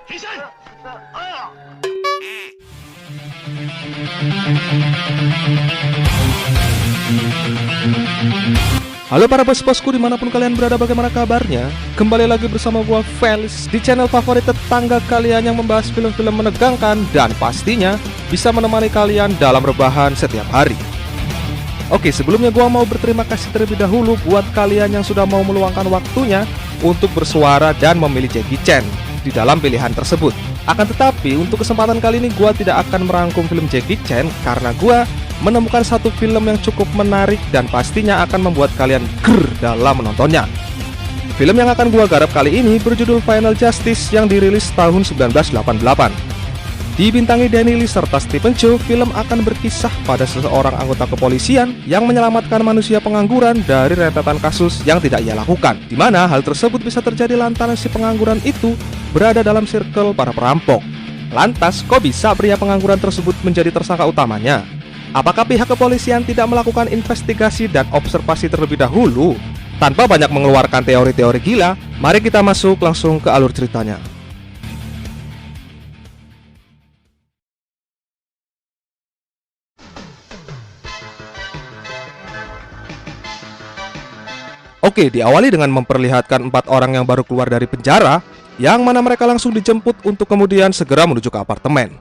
Halo para bos-bosku dimanapun kalian berada, bagaimana kabarnya? Kembali lagi bersama gua Felix di channel favorit tetangga kalian yang membahas film-film menegangkan dan pastinya bisa menemani kalian dalam rebahan setiap hari. Oke, sebelumnya gua mau berterima kasih terlebih dahulu buat kalian yang sudah mau meluangkan waktunya untuk bersuara dan memilih Jackie Chan di dalam pilihan tersebut. Akan tetapi untuk kesempatan kali ini gua tidak akan merangkum film Jackie Chan karena gua menemukan satu film yang cukup menarik dan pastinya akan membuat kalian ger dalam menontonnya. Film yang akan gua garap kali ini berjudul Final Justice yang dirilis tahun 1988. Dibintangi Danny Lee serta Stephen Chow, film akan berkisah pada seseorang anggota kepolisian yang menyelamatkan manusia pengangguran dari rentetan kasus yang tidak ia lakukan, di mana hal tersebut bisa terjadi lantaran si pengangguran itu berada dalam circle para perampok. Lantas, kok bisa pria pengangguran tersebut menjadi tersangka utamanya? Apakah pihak kepolisian tidak melakukan investigasi dan observasi terlebih dahulu? Tanpa banyak mengeluarkan teori-teori gila, mari kita masuk langsung ke alur ceritanya. Oke, diawali dengan memperlihatkan 4 orang yang baru keluar dari penjara, yang mana mereka langsung dijemput untuk kemudian segera menuju ke apartemen.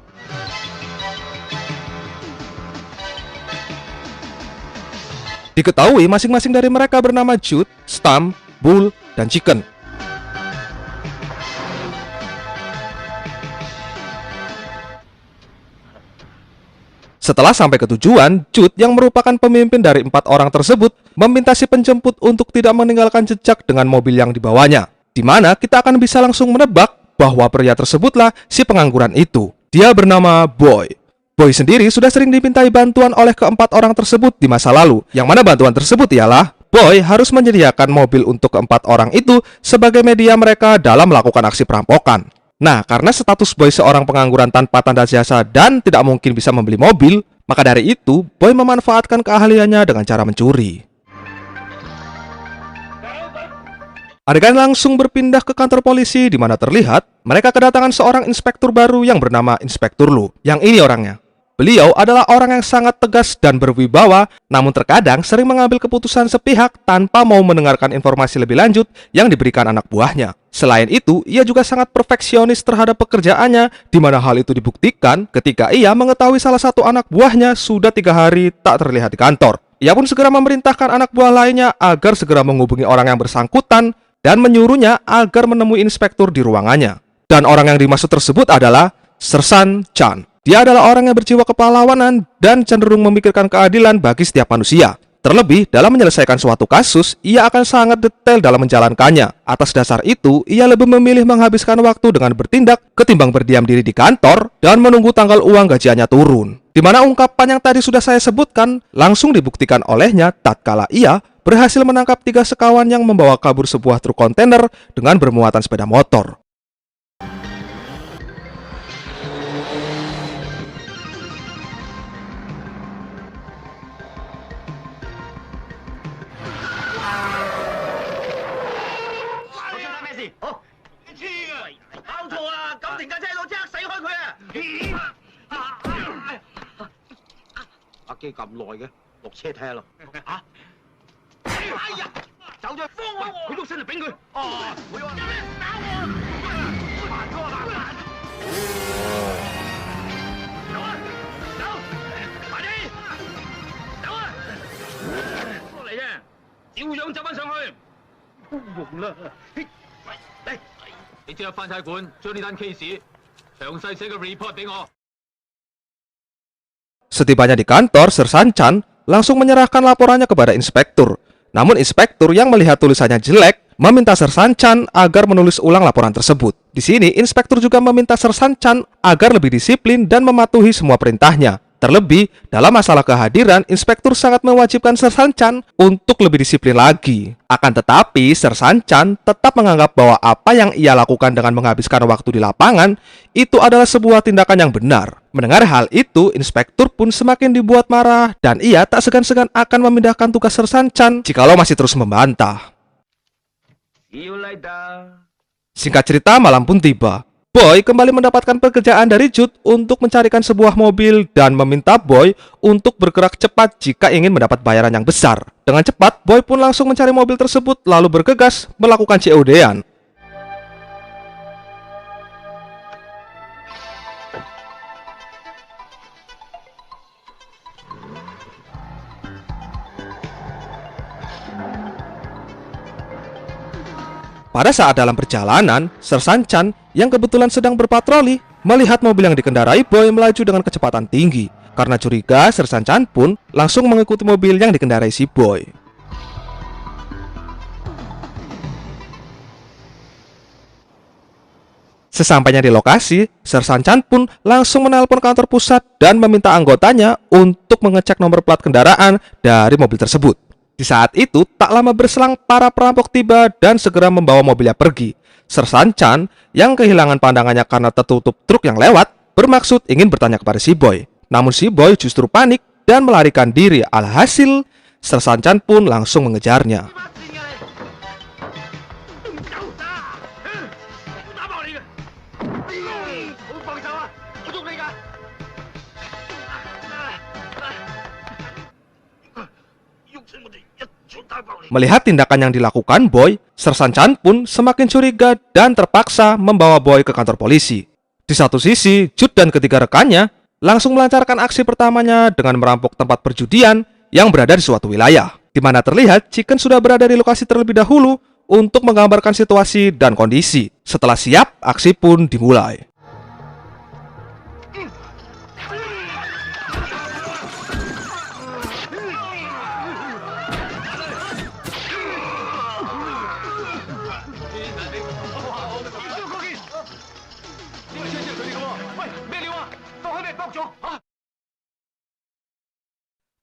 Diketahui masing-masing dari mereka bernama Jude, Stam, Bull, dan Chicken. Setelah sampai ke tujuan, Jude yang merupakan pemimpin dari 4 orang tersebut meminta si penjemput untuk tidak meninggalkan jejak dengan mobil yang dibawanya, di mana kita akan bisa langsung menebak bahwa pria tersebutlah si pengangguran itu. Dia bernama Boy. Boy sendiri sudah sering dimintai bantuan oleh keempat orang tersebut di masa lalu, yang mana bantuan tersebut ialah Boy harus menyediakan mobil untuk keempat orang itu sebagai media mereka dalam melakukan aksi perampokan. Nah, karena status Boy seorang pengangguran tanpa tanda jasa dan tidak mungkin bisa membeli mobil, maka dari itu Boy memanfaatkan keahliannya dengan cara mencuri. Adegan langsung berpindah ke kantor polisi di mana terlihat mereka kedatangan seorang inspektur baru yang bernama Inspektur Lu. Yang ini orangnya. Beliau adalah orang yang sangat tegas dan berwibawa, namun terkadang sering mengambil keputusan sepihak tanpa mau mendengarkan informasi lebih lanjut yang diberikan anak buahnya. Selain itu, ia juga sangat perfeksionis terhadap pekerjaannya, di mana hal itu dibuktikan ketika ia mengetahui salah satu anak buahnya sudah 3 hari tak terlihat di kantor. Ia pun segera memerintahkan anak buah lainnya agar segera menghubungi orang yang bersangkutan dan menyuruhnya agar menemui inspektur di ruangannya. Dan orang yang dimaksud tersebut adalah Sersan Chan. Dia adalah orang yang berjiwa kepahlawanan dan cenderung memikirkan keadilan bagi setiap manusia. Terlebih, dalam menyelesaikan suatu kasus, ia akan sangat detail dalam menjalankannya. Atas dasar itu, ia lebih memilih menghabiskan waktu dengan bertindak ketimbang berdiam diri di kantor dan menunggu tanggal uang gajiannya turun. Di mana ungkapan yang tadi sudah saya sebutkan langsung dibuktikan olehnya tatkala ia berhasil menangkap 3 sekawan yang membawa kabur sebuah truk kontainer dengan bermuatan sepeda motor. Setibanya di kantor, Sersan Chan langsung menyerahkan laporannya kepada inspektur. Namun inspektur yang melihat tulisannya jelek meminta Sersan Chan agar menulis ulang laporan tersebut. Di sini inspektur juga meminta Sersan Chan agar lebih disiplin dan mematuhi semua perintahnya. Terlebih, dalam masalah kehadiran, inspektur sangat mewajibkan Sersan Chan untuk lebih disiplin lagi. Akan tetapi, Sersan Chan tetap menganggap bahwa apa yang ia lakukan dengan menghabiskan waktu di lapangan itu adalah sebuah tindakan yang benar. Mendengar hal itu, inspektur pun semakin dibuat marah dan ia tak segan-segan akan memindahkan tugas Sersan Chan jikalau masih terus membantah. Singkat cerita, malam pun tiba. Boy kembali mendapatkan pekerjaan dari Jude untuk mencarikan sebuah mobil dan meminta Boy untuk bergerak cepat jika ingin mendapat bayaran yang besar. Dengan cepat, Boy pun langsung mencari mobil tersebut lalu bergegas melakukan COD-an. Pada saat dalam perjalanan, Sersan Chan yang kebetulan sedang berpatroli melihat mobil yang dikendarai Boy melaju dengan kecepatan tinggi. Karena curiga, Sersan Chan pun langsung mengikuti mobil yang dikendarai si Boy. Sesampainya di lokasi, Sersan Chan pun langsung menelpon kantor pusat dan meminta anggotanya untuk mengecek nomor plat kendaraan dari mobil tersebut. Di saat itu, tak lama berselang para perampok tiba dan segera membawa mobilnya pergi. Sersan Chan yang kehilangan pandangannya karena tertutup truk yang lewat, bermaksud ingin bertanya kepada si Boy. Namun si Boy justru panik dan melarikan diri. Alhasil, Sersan Chan pun langsung mengejarnya. Melihat tindakan yang dilakukan Boy, Sersan Chan pun semakin curiga dan terpaksa membawa Boy ke kantor polisi. Di satu sisi, Jude dan ketiga rekannya langsung melancarkan aksi pertamanya dengan merampok tempat perjudian yang berada di suatu wilayah, di mana terlihat Chicken sudah berada di lokasi terlebih dahulu untuk menggambarkan situasi dan kondisi. Setelah siap, aksi pun dimulai.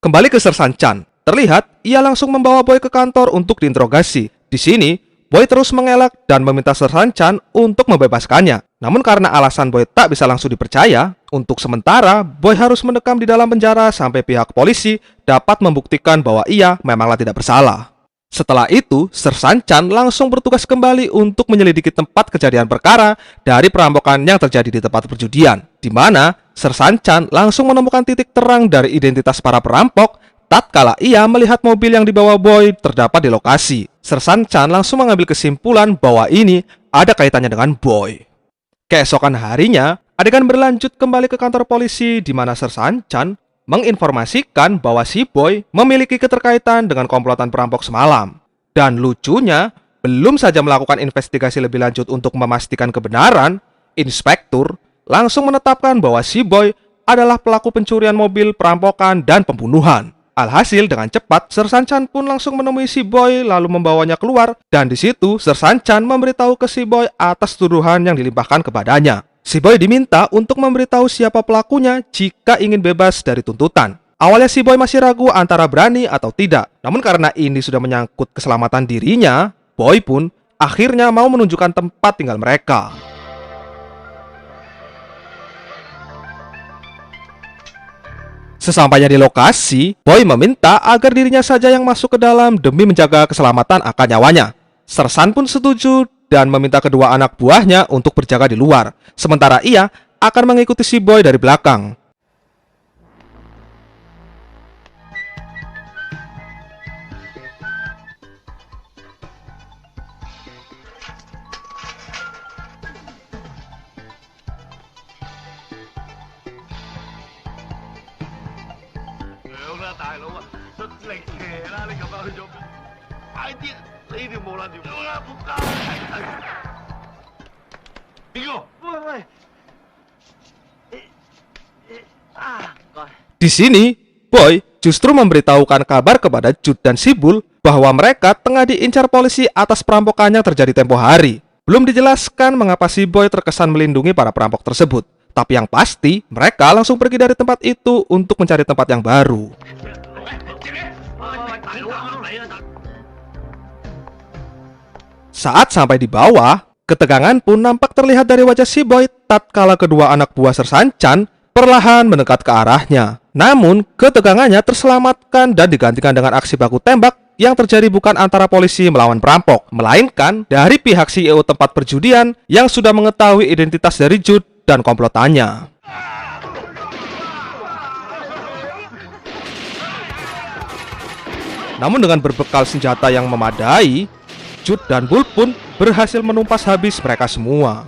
Kembali ke Sersan Chan, terlihat ia langsung membawa Boy ke kantor untuk diinterogasi. Di sini, Boy terus mengelak dan meminta Sersan Chan untuk membebaskannya. Namun karena alasan Boy tak bisa langsung dipercaya, untuk sementara Boy harus mendekam di dalam penjara sampai pihak polisi dapat membuktikan bahwa ia memanglah tidak bersalah. Setelah itu, Sersan Chan langsung bertugas kembali untuk menyelidiki tempat kejadian perkara dari perampokan yang terjadi di tempat perjudian, di mana Sersan Chan langsung menemukan titik terang dari identitas para perampok tatkala ia melihat mobil yang dibawa Boy terdapat di lokasi. Sersan Chan langsung mengambil kesimpulan bahwa ini ada kaitannya dengan Boy. Keesokan harinya, adegan berlanjut kembali ke kantor polisi di mana Sersan Chan menginformasikan bahwa si Boy memiliki keterkaitan dengan komplotan perampok semalam. Dan lucunya, belum saja melakukan investigasi lebih lanjut untuk memastikan kebenaran, inspektur langsung menetapkan bahwa si Boy adalah pelaku pencurian mobil, perampokan, dan pembunuhan. Alhasil, dengan cepat, Sersan Chan pun langsung menemui si Boy lalu membawanya keluar, dan di situ Sersan Chan memberitahu ke si Boy atas tuduhan yang dilimpahkan kepadanya. Si Boy diminta untuk memberitahu siapa pelakunya jika ingin bebas dari tuntutan. Awalnya si Boy masih ragu antara berani atau tidak. Namun karena ini sudah menyangkut keselamatan dirinya, Boy pun akhirnya mau menunjukkan tempat tinggal mereka. Sesampainya di lokasi, Boy meminta agar dirinya saja yang masuk ke dalam demi menjaga keselamatan akan nyawanya. Sersan pun setuju dan meminta kedua anak buahnya untuk berjaga di luar, sementara ia akan mengikuti si Boy dari belakang. Di sini, Boy justru memberitahukan kabar kepada Jude dan Sibul bahwa mereka tengah diincar polisi atas perampokan yang terjadi tempo hari. Belum dijelaskan mengapa si Boy terkesan melindungi para perampok tersebut, tapi yang pasti mereka langsung pergi dari tempat itu untuk mencari tempat yang baru. Saat sampai di bawah, ketegangan pun nampak terlihat dari wajah si Boy tatkala kedua anak buah Sersan Chan perlahan mendekat ke arahnya. Namun, ketegangannya terselamatkan dan digantikan dengan aksi baku tembak yang terjadi bukan antara polisi melawan perampok, melainkan dari pihak CEO tempat perjudian yang sudah mengetahui identitas dari Jude dan komplotannya. Namun dengan berbekal senjata yang memadai, Jude dan Bull pun berhasil menumpas habis mereka semua.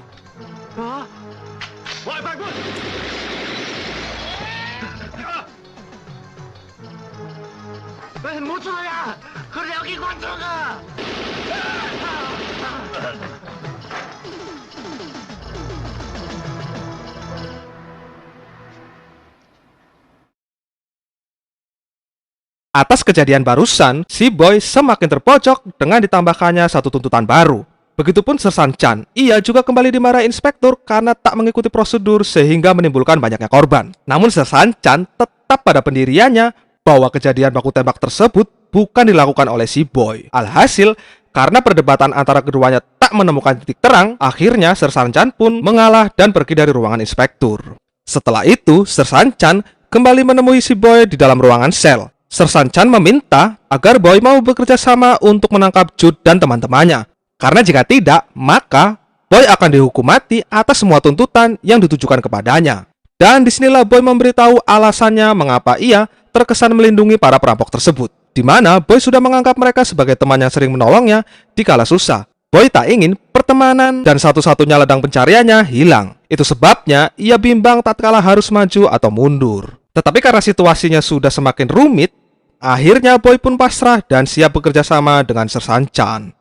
Atas kejadian barusan, si Boy semakin terpojok dengan ditambahkannya satu tuntutan baru. Begitupun Sersan Chan, ia juga kembali dimarahi inspektur karena tak mengikuti prosedur sehingga menimbulkan banyaknya korban. Namun Sersan Chan tetap pada pendiriannya bahwa kejadian baku tembak tersebut bukan dilakukan oleh si Boy. Alhasil, karena perdebatan antara keduanya tak menemukan titik terang, akhirnya Sersan Chan pun mengalah dan pergi dari ruangan inspektur. Setelah itu, Sersan Chan kembali menemui si Boy di dalam ruangan sel. Sersan Chan meminta agar Boy mau bekerja sama untuk menangkap Jude dan teman-temannya. Karena jika tidak, maka Boy akan dihukum mati atas semua tuntutan yang ditujukan kepadanya. Dan disinilah Boy memberitahu alasannya mengapa ia terkesan melindungi para perampok tersebut, di mana Boy sudah menganggap mereka sebagai teman yang sering menolongnya di kala susah. Boy tak ingin pertemanan dan satu-satunya ladang pencariannya hilang. Itu sebabnya ia bimbang tatkala harus maju atau mundur. Tetapi karena situasinya sudah semakin rumit, akhirnya Boy pun pasrah dan siap bekerja sama dengan Sersan Chan.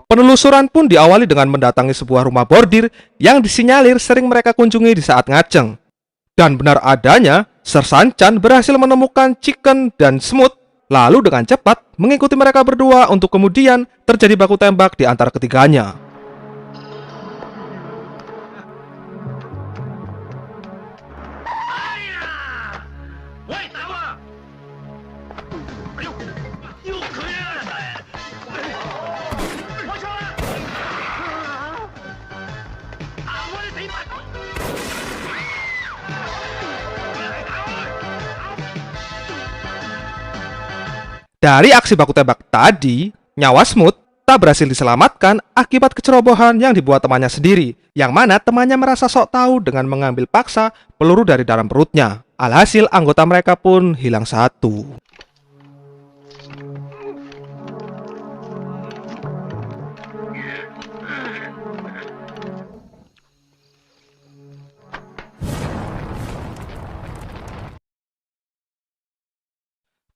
Penelusuran pun diawali dengan mendatangi sebuah rumah bordir yang disinyalir sering mereka kunjungi di saat ngaceng. Dan benar adanya, Sersan Chan berhasil menemukan Chicken dan Smooth, lalu dengan cepat mengikuti mereka berdua untuk kemudian terjadi baku tembak di antara ketiganya. Dari aksi baku tembak tadi, nyawa Smooth tak berhasil diselamatkan akibat kecerobohan yang dibuat temannya sendiri, yang mana temannya merasa sok tahu dengan mengambil paksa peluru dari dalam perutnya. Alhasil anggota mereka pun hilang satu.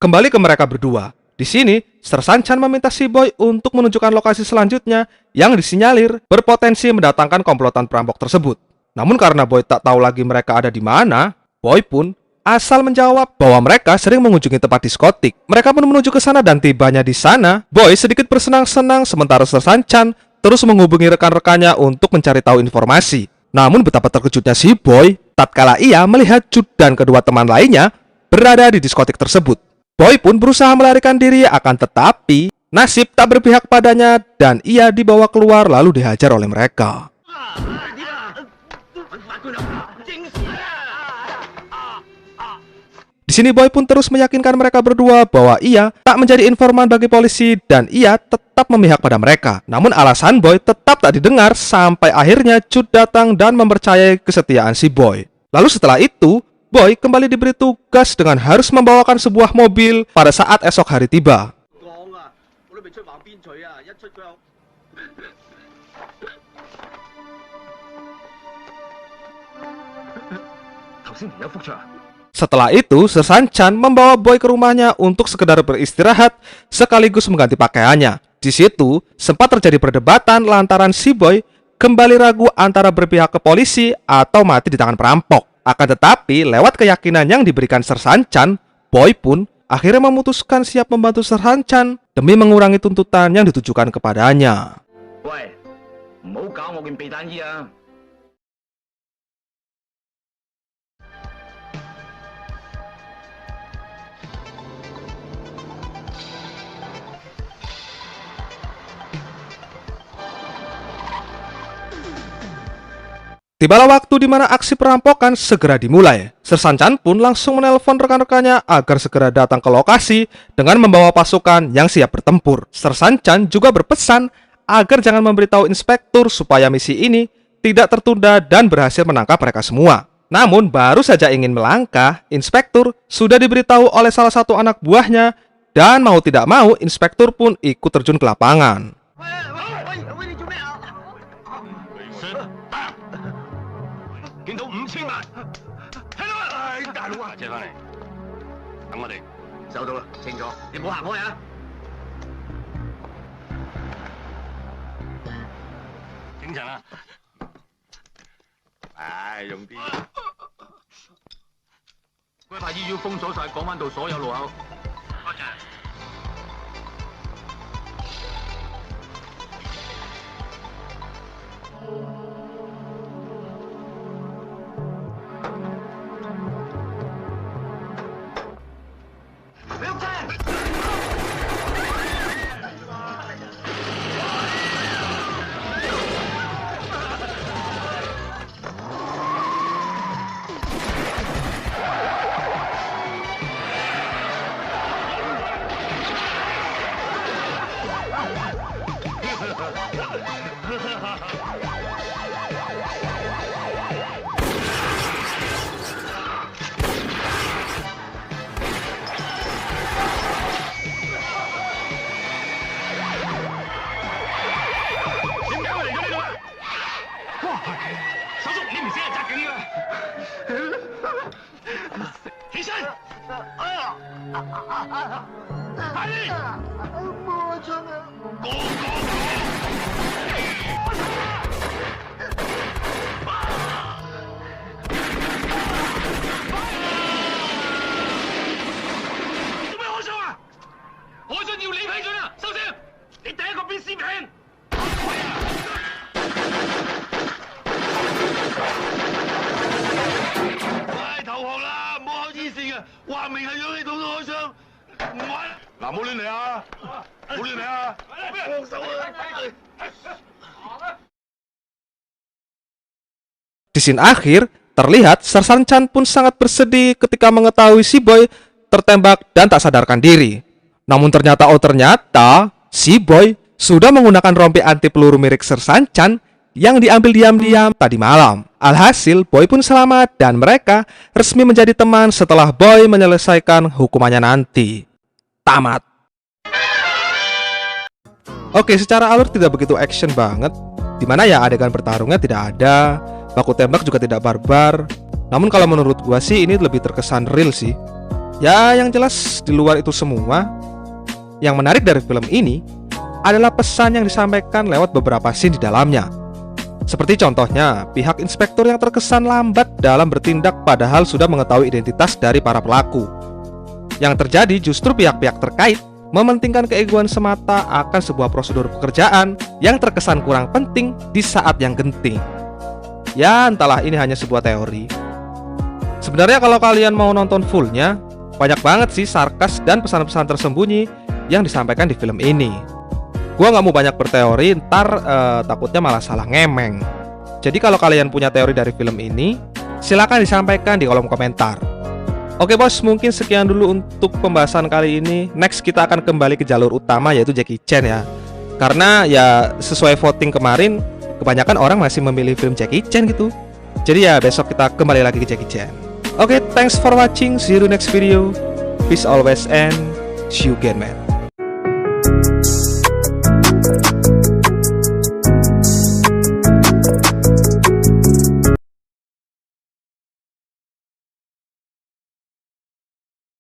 Kembali ke mereka berdua. Di sini, Sersan Chan meminta si Boy untuk menunjukkan lokasi selanjutnya yang disinyalir berpotensi mendatangkan komplotan perampok tersebut. Namun karena Boy tak tahu lagi mereka ada di mana, Boy pun asal menjawab bahwa mereka sering mengunjungi tempat diskotik. Mereka pun menuju ke sana dan tibanya di sana, Boy sedikit bersenang-senang sementara Sersan Chan terus menghubungi rekan-rekannya untuk mencari tahu informasi. Namun betapa terkejutnya si Boy tatkala ia melihat Jude dan kedua teman lainnya berada di diskotik tersebut. Boy pun berusaha melarikan diri, akan tetapi nasib tak berpihak padanya dan ia dibawa keluar lalu dihajar oleh mereka. Di sini Boy pun terus meyakinkan mereka berdua bahwa ia tak menjadi informan bagi polisi dan ia tetap memihak pada mereka. Namun alasan Boy tetap tak didengar sampai akhirnya Jude datang dan mempercayai kesetiaan si Boy. Lalu setelah itu, Boy kembali diberi tugas dengan harus membawakan sebuah mobil pada saat esok hari tiba. Setelah itu, Sersan Chan membawa Boy ke rumahnya untuk sekedar beristirahat sekaligus mengganti pakaiannya. Di situ, sempat terjadi perdebatan lantaran si Boy kembali ragu antara berpihak ke polisi atau mati di tangan perampok. Akan tetapi, lewat keyakinan yang diberikan Sersan Chan, Boy pun akhirnya memutuskan siap membantu Sersan Chan demi mengurangi tuntutan yang ditujukan kepadanya. Tibalah waktu di mana aksi perampokan segera dimulai. Sersan Chan pun langsung menelpon rekan-rekannya agar segera datang ke lokasi dengan membawa pasukan yang siap bertempur. Sersan Chan juga berpesan agar jangan memberitahu inspektur supaya misi ini tidak tertunda dan berhasil menangkap mereka semua. Namun baru saja ingin melangkah, inspektur sudah diberitahu oleh salah satu anak buahnya dan mau tidak mau inspektur pun ikut terjun ke lapangan. Di scene akhir, terlihat Sersan Chan pun sangat bersedih ketika mengetahui si Boy tertembak dan tak sadarkan diri. Namun ternyata si Boy sudah menggunakan rompi anti peluru milik Sersan Chan yang diambil diam-diam tadi malam. Alhasil, Boy pun selamat dan mereka resmi menjadi teman setelah Boy menyelesaikan hukumannya nanti. Tamat. Oke, secara alur tidak begitu action banget, dimana ya adegan bertarungnya tidak ada, baku tembak juga tidak barbar. Namun kalau menurut gua sih ini lebih terkesan real sih. Ya yang jelas di luar itu semua, yang menarik dari film ini adalah pesan yang disampaikan lewat beberapa scene di dalamnya. Seperti contohnya, pihak inspektur yang terkesan lambat dalam bertindak padahal sudah mengetahui identitas dari para pelaku. Yang terjadi justru pihak-pihak terkait mementingkan keegoan semata akan sebuah prosedur pekerjaan yang terkesan kurang penting di saat yang genting. Ya entahlah, ini hanya sebuah teori. Sebenarnya kalau kalian mau nonton fullnya, banyak banget sih sarkas dan pesan-pesan tersembunyi yang disampaikan di film ini. Gua nggak mau banyak berteori, ntar takutnya malah salah ngemeng. Jadi kalau kalian punya teori dari film ini, silakan disampaikan di kolom komentar. Oke bos, mungkin sekian dulu untuk pembahasan kali ini. Next kita akan kembali ke jalur utama yaitu Jackie Chan ya. Karena ya sesuai voting kemarin, kebanyakan orang masih memilih film Jackie Chan gitu. Jadi ya besok kita kembali lagi ke Jackie Chan. Oke, thanks for watching. See you next video. Peace always and see you again man.